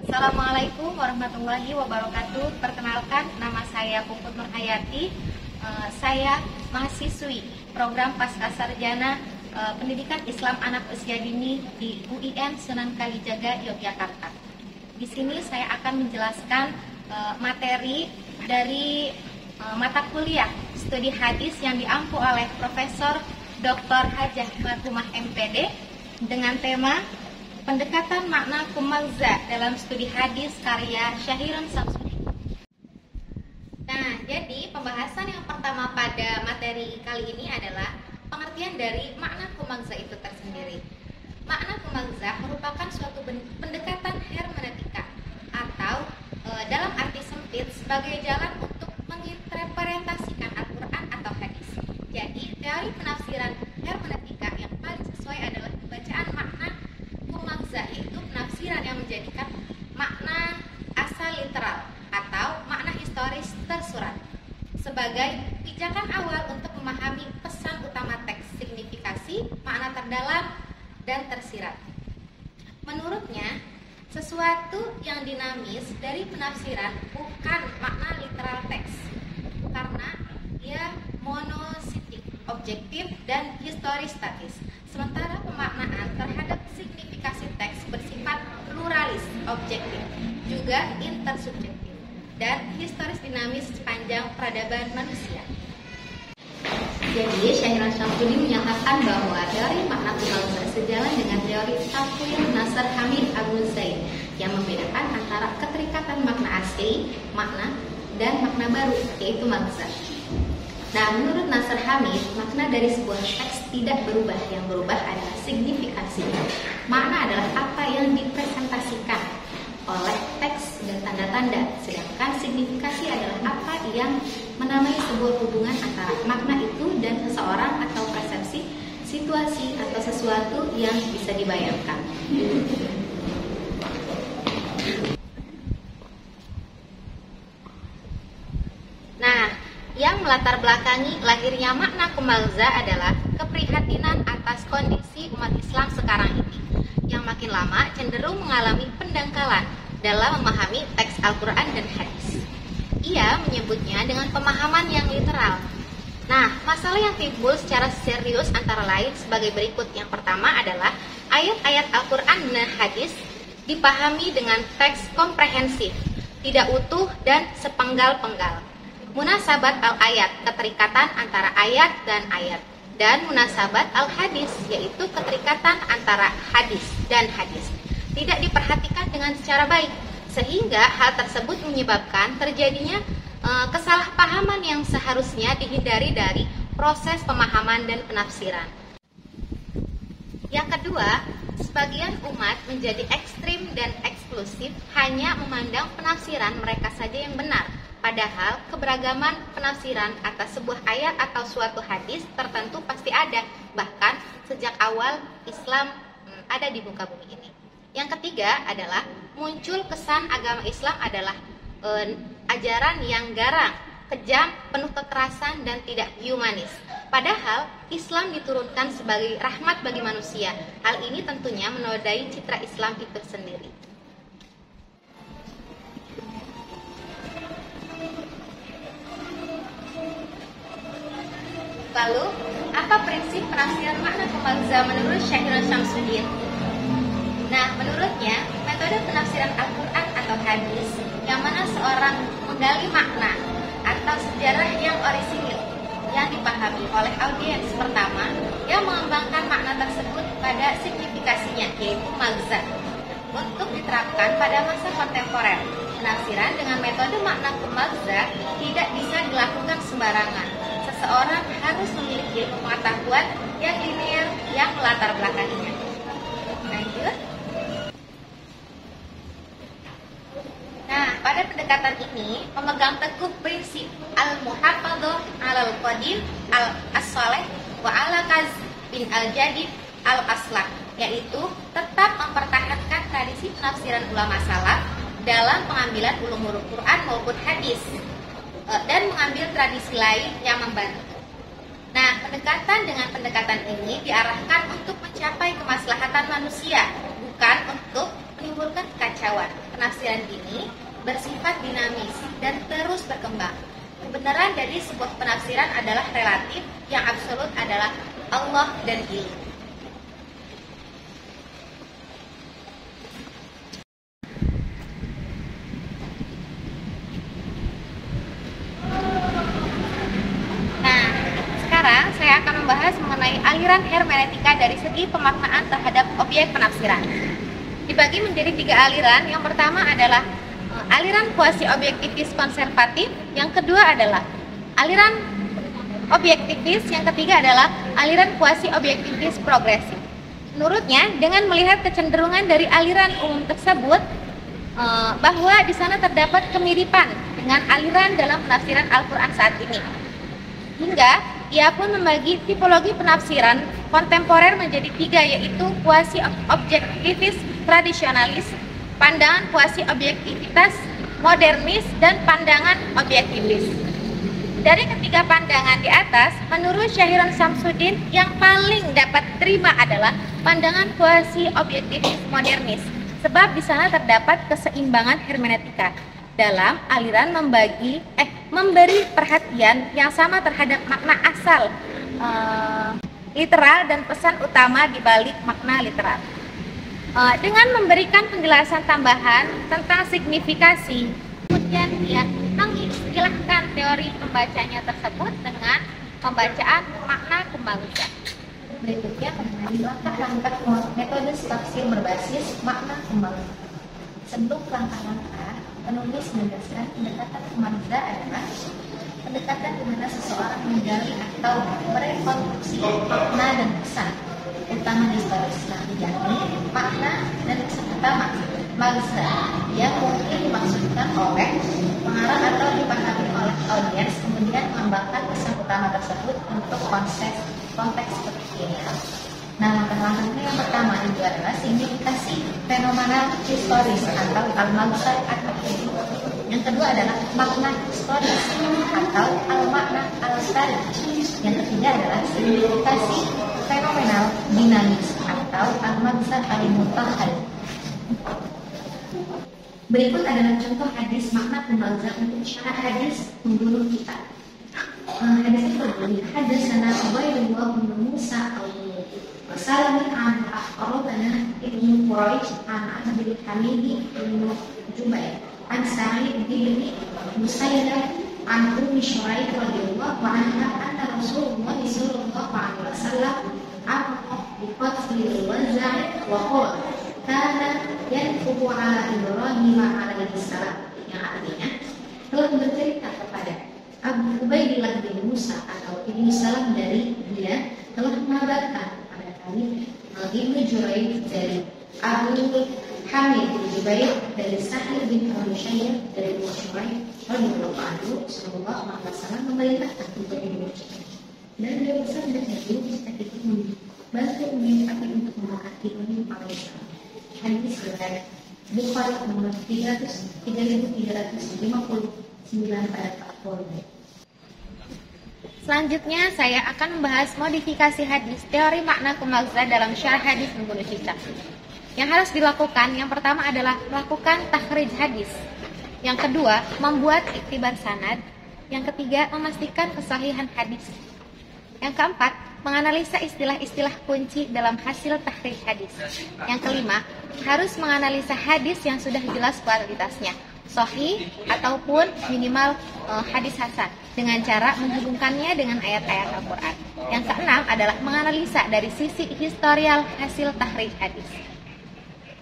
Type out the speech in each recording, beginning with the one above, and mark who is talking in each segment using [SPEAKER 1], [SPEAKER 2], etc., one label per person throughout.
[SPEAKER 1] Assalamualaikum warahmatullahi wabarakatuh. Perkenalkan, nama saya Puput Nurhayati. Saya mahasiswi program Pascasarjana Pendidikan Islam Anak Usia Dini di UIN Sunan Kalijaga, Yogyakarta. Di sini saya akan menjelaskan materi dari mata kuliah studi hadis yang diampu oleh Profesor Dr. Hajah Marhumah MPD dengan tema Pendekatan Makna Kumagza dalam Studi Hadis karya Syahirun Samsudin. Nah, jadi pembahasan yang pertama pada materi kali ini adalah pengertian dari makna kumagza itu tersendiri. Makna kumagza merupakan suatu pendekatan hermeneutika atau dalam arti sempit sebagai jalan untuk menginterpretasikan Al-Quran atau hadis. Jadi, teori penafsiran hermeneutika yang paling sesuai adalah pembacaan makna kumagza, yaitu penafsiran yang menjadikan makna asal literal atau makna historis tersurat sebagai pijakan awal untuk memahami pesan utama teks, signifikasi, makna terdalam, dan tersirat. Menurutnya, sesuatu yang dinamis dari penafsiran bukan makna literal teks, karena ia monositik, objektif, dan historis statis. Sementara pemaknaan terhadap signifikasi teks bersifat pluralis, objektif, juga intersubjektif, dan historis dinamis sepanjang peradaban manusia. Jadi, Syahirun Samsudin menyatakan bahwa teori makna kumagza sejalan dengan teori Tafwid Nasr Hamid Abu Zaid yang membedakan antara keterikatan makna asli, makna, dan makna baru, yaitu magza. Nah, menurut Nasr Hamid, makna dari sebuah teks tidak berubah, yang berubah adalah signifikasi. Makna adalah apa yang dipresentasikan oleh teks dan tanda-tanda, sedangkan signifikasi adalah apa yang menamai sebuah hubungan antara makna itu dan seseorang atau persepsi, situasi, atau sesuatu yang bisa dibayangkan. Nah, yang melatar belakangi lahirnya makna kumagza adalah keprihatinan atas kondisi umat Islam sekarang ini, yang makin lama cenderung mengalami pendangkalan dalam memahami teks Al-Quran dan hadis. Ia menyebutnya dengan pemahaman yang literal. Nah, masalah yang timbul secara serius antara lain sebagai berikut. Yang pertama adalah ayat-ayat Al-Quran dan hadis dipahami dengan teks komprehensif, tidak utuh dan sepenggal-penggal. Munasabat al-ayat, keterikatan antara ayat dan ayat, dan munasabat al-hadis, yaitu keterikatan antara hadis dan hadis, tidak diperhatikan dengan secara baik, sehingga hal tersebut menyebabkan terjadinya kesalahpahaman yang seharusnya dihindari dari proses pemahaman dan penafsiran. Yang kedua, sebagian umat menjadi ekstrim dan eksklusif, hanya memandang penafsiran mereka saja yang benar. Padahal keberagaman penafsiran atas sebuah ayat atau suatu hadis tertentu pasti ada, bahkan sejak awal Islam ada di muka bumi ini. Yang ketiga adalah muncul kesan agama Islam adalah ajaran yang garang, kejam, penuh kekerasan, dan tidak humanis. Padahal Islam diturunkan sebagai rahmat bagi manusia. Hal ini tentunya menodai citra Islam itu sendiri. Lalu, apa prinsip penafsiran makna kumagza menurut Syahirun Samsudin? Nah, menurutnya, metode penafsiran Al-Quran atau hadis yang mana seorang menggali makna atau sejarah yang orisinil yang dipahami oleh audiens pertama yang mengembangkan makna tersebut pada signifikasinya, yaitu magza, untuk diterapkan pada masa kontemporer. Penafsiran dengan metode makna kumagza tidak bisa dilakukan sembarangan. seseorang harus memiliki ilmu pengetahuan yang linear yang melatar belakanginya. Lanjut. Nah, pada pendekatan ini pemegang teguh prinsip al-muhafadzah alal qadim al-as-saleh wa ala bin al-jadid al-aslah, yaitu tetap mempertahankan tradisi penafsiran ulama salaf dalam pengambilan ulumul Quran maupun hadis dan mengambil tradisi lain yang membantu. Nah, pendekatan ini diarahkan untuk mencapai kemaslahatan manusia, bukan untuk menimbulkan kekacauan. Penafsiran ini bersifat dinamis dan terus berkembang. Kebenaran dari sebuah penafsiran adalah relatif, yang absolut adalah Allah dan ilmu. Sekarang saya akan membahas mengenai aliran hermeneutika dari segi pemaknaan terhadap objek penafsiran. Dibagi menjadi 3 aliran. Yang pertama adalah aliran kuasi-objektivis konservatif, yang kedua adalah aliran objektivis, yang ketiga adalah aliran kuasi-objektivis progresif. Menurutnya, dengan melihat kecenderungan dari aliran umum tersebut, bahwa di sana terdapat kemiripan dengan aliran dalam penafsiran Al-Quran saat ini. Hingga ia pun membagi tipologi penafsiran kontemporer menjadi 3, yaitu kuasi-objektivis tradisionalis, pandangan kuasi-objektivitas modernis, dan pandangan objektivis. Dari ketiga pandangan di atas, menurut Syahirun Samsudin, yang paling dapat terima adalah pandangan kuasi-objektivis modernis, sebab di sana terdapat keseimbangan hermeneutika dalam aliran memberi perhatian yang sama terhadap makna asal literal dan pesan utama di balik makna literal. Dengan memberikan penjelasan tambahan tentang signifikasi, kemudian dia mengistilahkan teori pembacanya tersebut dengan pembacaan makna kembangkan.
[SPEAKER 2] Berikutnya mengenai langkah-langkah metode tafsir berbasis makna kembangkan. Sebelum langkah-langkah, penulis menegaskan pendekatan kemanusia adalah pendekatan di mana seseorang menggali atau merekonstruksi makna dan pesan utama historis yang dijalani, makna dan pesan utama magza yang mungkin dimaksudkan oleh pengarang atau dipahami oleh audiens, kemudian mengembangkan pesan utama tersebut untuk konteks seperti ini. Nah, langkah-langkahnya yang pertama itu adalah signifikasi fenomenal historis atau al-magza at-tahrij. Yang kedua adalah makna historis atau al-makna al-tarikh. Yang ketiga adalah signifikasi fenomenal dinamis atau al-magza al-mutahhal. Berikut adalah contoh hadis makna al-magza untuk syarat hadis membunuh kita. Hadis itu berbunyi, hadatsana Ubaidullah bin Musa Salamin an Aqrabana ibnu Quraisy an Abdul Hamid ibnu Jubair an Sa'id bin Musayyad an Ummi Syuraih radhiyallahu anha anna Rasulullah sallallahu alaihi wasallam amara bi qatli al-wazza'i wa qala kana yanfuhu ala Ibrahim alaihi salam, yang artinya telah bercerita kepada Abu Ubaidillah bin Musa atau Ibnu Salam dari dia telah mengabarkan kepada kami Ibnu Juraij dari Abu Hamid bin Jubair dari Sa'id bin Musayyab dari Ummu Syuraih radhiyallahu anhu sallallahu alaihi wasallam memerintahkan untuk dibacakan. Dan dia bersabda, "Jadi kita membantu menyempatkan untuk memberkati Ibrahim alaihissalam." Hadis riwayat Bukhari nomor 3359 pada 40.
[SPEAKER 1] Selanjutnya saya akan membahas modifikasi hadis, teori makna kumagza dalam syarah hadis membunuh cicak. Yang harus dilakukan, yang pertama adalah melakukan takhrij hadis. Yang kedua, membuat iktibar sanad. Yang ketiga, memastikan kesahihan hadis. Yang keempat, menganalisa istilah-istilah kunci dalam hasil takhrij hadis. Yang kelima, harus menganalisa hadis yang sudah jelas kualitasnya, sahih ataupun minimal hadis hasan, dengan cara menghubungkannya dengan ayat-ayat Al-Quran. Yang keenam adalah menganalisa dari sisi historial hasil takhrij hadis.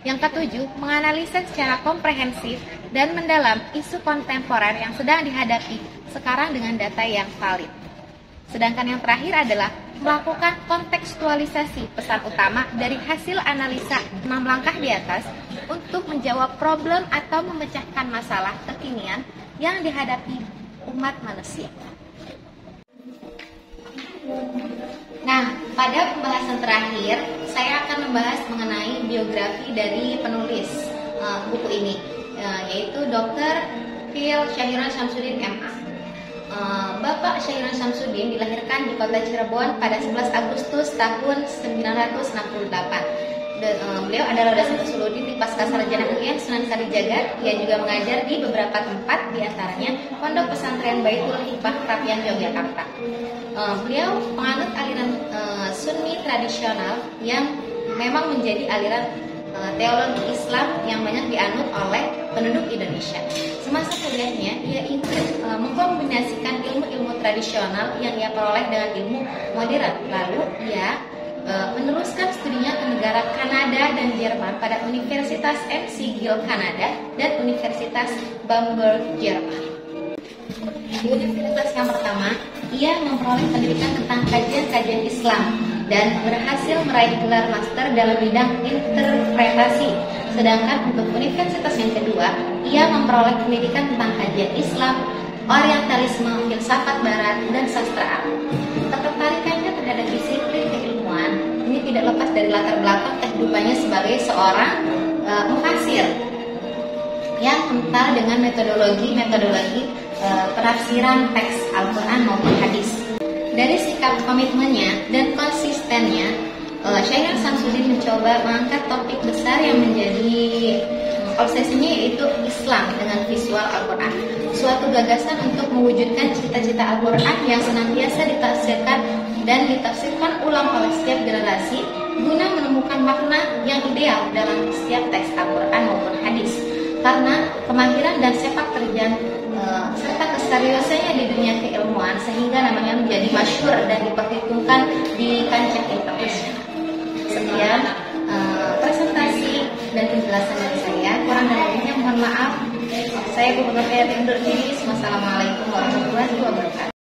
[SPEAKER 1] Yang ketujuh, menganalisa secara komprehensif dan mendalam isu kontemporer yang sedang dihadapi sekarang dengan data yang valid. Sedangkan yang terakhir adalah melakukan kontekstualisasi pesan utama dari hasil analisa 6 langkah di atas untuk menjawab problem atau memecahkan masalah kekinian yang dihadapi umat manusia. Nah, pada pembahasan terakhir, saya akan membahas mengenai biografi dari penulis buku ini, yaitu Dr. Phil Syahiran Syamsuddin MA. Bapak Syahiran Syamsuddin dilahirkan di kota Cirebon pada 11 Agustus tahun 1968. Beliau adalah dosen Usuluddin di Pascasarjana UIN Sunan Kalijaga. Ia juga mengajar di beberapa tempat, diantaranya Pondok Pesantren Baitul Hikmah Krapian Yogyakarta. Beliau penganut aliran Sunni tradisional yang memang menjadi aliran teologi Islam yang banyak dianut oleh penduduk Indonesia. Semasa kuliahnya, ia ingin mengkombinasikan ilmu-ilmu tradisional yang ia peroleh dengan ilmu modern. Lalu ia meneruskan studinya ke negara Kanada dan Jerman pada Universitas McGill Kanada dan Universitas Bamberg Jerman. Di universitas yang pertama, ia memperoleh pendidikan tentang kajian-kajian Islam dan berhasil meraih gelar master dalam bidang interpretasi. Sedangkan untuk universitas yang kedua, ia memperoleh pendidikan tentang kajian Islam, orientalisme, filsafat barat, dan sastra Arab. Ketertarikannya terhadap disiplin keilmuan ini tidak lepas dari latar belakang kehidupannya sebagai seorang mufasir yang kental dengan metodologi penafsiran teks Al-Quran maupun hadis. Dari sikap komitmennya dan konsistennya, Syahiran Syamsuddin mencoba mengangkat topik besar yang menjadi obsesinya, yaitu Islam dengan visual Al-Quran. Suatu gagasan untuk mewujudkan cita-cita Al-Quran yang senantiasa ditafsirkan dan ditafsirkan ulang oleh setiap generasi guna menemukan makna yang ideal dalam setiap teks Al-Quran maupun hadis. Karena kemahiran dan sepak terjang serta keseriusannya di dunia keilmuan sehingga namanya menjadi masyhur dan diperhitungkan di kancah internasional. Sekian presentasi dan penjelasan dari saya. Kurang dan lebihnya mohon maaf. Saya Gubernur Hayati undur diri. Wassalamualaikum warahmatullahi wabarakatuh.